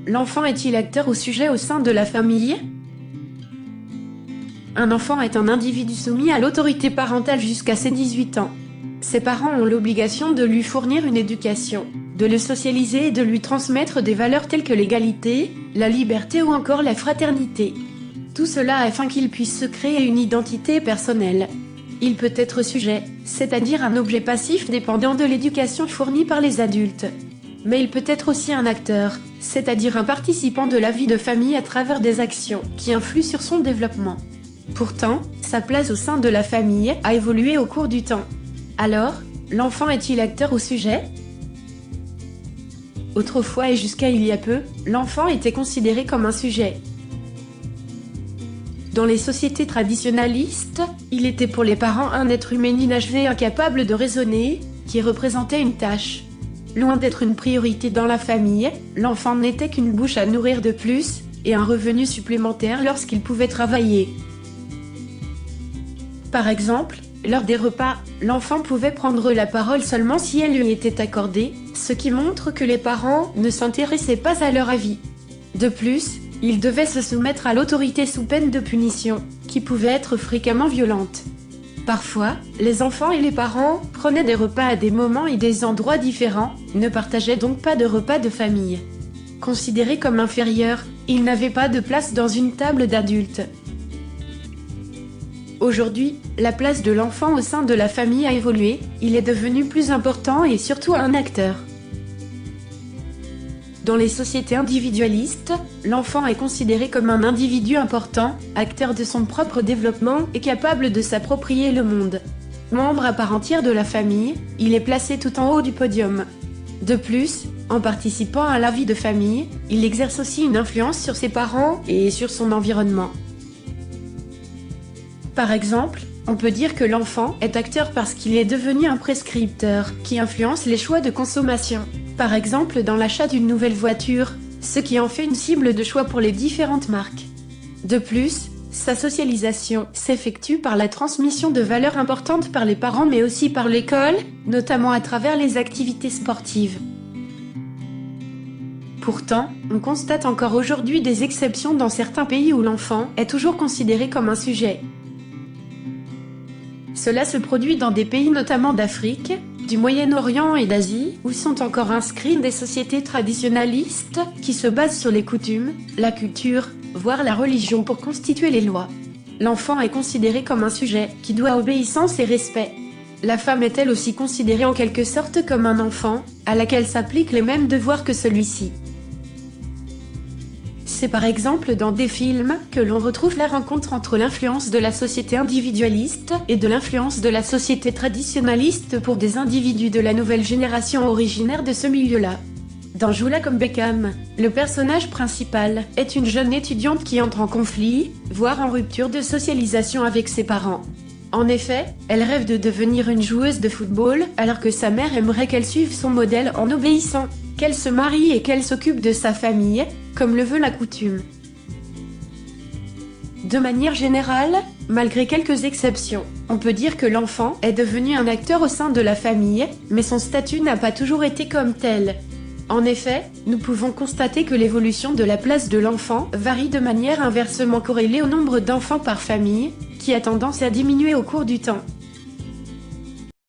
l'enfant est-il acteur ou sujet au sein de la famille? Un enfant est un individu soumis à l'autorité parentale jusqu'à ses 18 ans. Ses parents ont l'obligation de lui fournir une éducation, de le socialiser et de lui transmettre des valeurs telles que l'égalité, la liberté ou encore la fraternité. Tout cela afin qu'il puisse se créer une identité personnelle. Il peut être sujet, c'est-à-dire un objet passif dépendant de l'éducation fournie par les adultes. Mais il peut être aussi un acteur, c'est-à-dire un participant de la vie de famille à travers des actions qui influent sur son développement. Pourtant, sa place au sein de la famille a évolué au cours du temps. Alors, l'enfant est-il acteur ou sujet? Autrefois et jusqu'à il y a peu, l'enfant était considéré comme un sujet. Dans les sociétés traditionnalistes, il était pour les parents un être humain inachevé incapable de raisonner, qui représentait une tâche. Loin d'être une priorité dans la famille, l'enfant n'était qu'une bouche à nourrir de plus, et un revenu supplémentaire lorsqu'il pouvait travailler. Par exemple, lors des repas, l'enfant pouvait prendre la parole seulement si elle lui était accordée, ce qui montre que les parents ne s'intéressaient pas à leur avis. De plus, ils devaient se soumettre à l'autorité sous peine de punition, qui pouvait être fréquemment violente. Parfois, les enfants et les parents prenaient des repas à des moments et des endroits différents, ne partageaient donc pas de repas de famille. Considérés comme inférieurs, ils n'avaient pas de place dans une table d'adultes. Aujourd'hui, la place de l'enfant au sein de la famille a évolué, il est devenu plus important et surtout un acteur. Dans les sociétés individualistes, l'enfant est considéré comme un individu important, acteur de son propre développement et capable de s'approprier le monde. Membre à part entière de la famille, il est placé tout en haut du podium. De plus, en participant à la vie de famille, il exerce aussi une influence sur ses parents et sur son environnement. Par exemple, on peut dire que l'enfant est acteur parce qu'il est devenu un prescripteur qui influence les choix de consommation. Par exemple dans l'achat d'une nouvelle voiture, ce qui en fait une cible de choix pour les différentes marques. De plus, sa socialisation s'effectue par la transmission de valeurs importantes par les parents mais aussi par l'école, notamment à travers les activités sportives. Pourtant, on constate encore aujourd'hui des exceptions dans certains pays où l'enfant est toujours considéré comme un sujet. Cela se produit dans des pays notamment d'Afrique, du Moyen-Orient et d'Asie, où sont encore inscrites des sociétés traditionnalistes qui se basent sur les coutumes, la culture, voire la religion pour constituer les lois. L'enfant est considéré comme un sujet qui doit obéissance et respect. La femme est elle aussi considérée en quelque sorte comme un enfant, à laquelle s'appliquent les mêmes devoirs que celui-ci. C'est par exemple dans des films que l'on retrouve la rencontre entre l'influence de la société individualiste et de l'influence de la société traditionnaliste pour des individus de la nouvelle génération originaire de ce milieu-là. Dans Joue-la comme Beckham, le personnage principal est une jeune étudiante qui entre en conflit, voire en rupture de socialisation avec ses parents. En effet, elle rêve de devenir une joueuse de football alors que sa mère aimerait qu'elle suive son modèle en obéissant, qu'elle se marie et qu'elle s'occupe de sa famille, comme le veut la coutume. De manière générale, malgré quelques exceptions, on peut dire que l'enfant est devenu un acteur au sein de la famille, mais son statut n'a pas toujours été comme tel. En effet, nous pouvons constater que l'évolution de la place de l'enfant varie de manière inversement corrélée au nombre d'enfants par famille, qui a tendance à diminuer au cours du temps.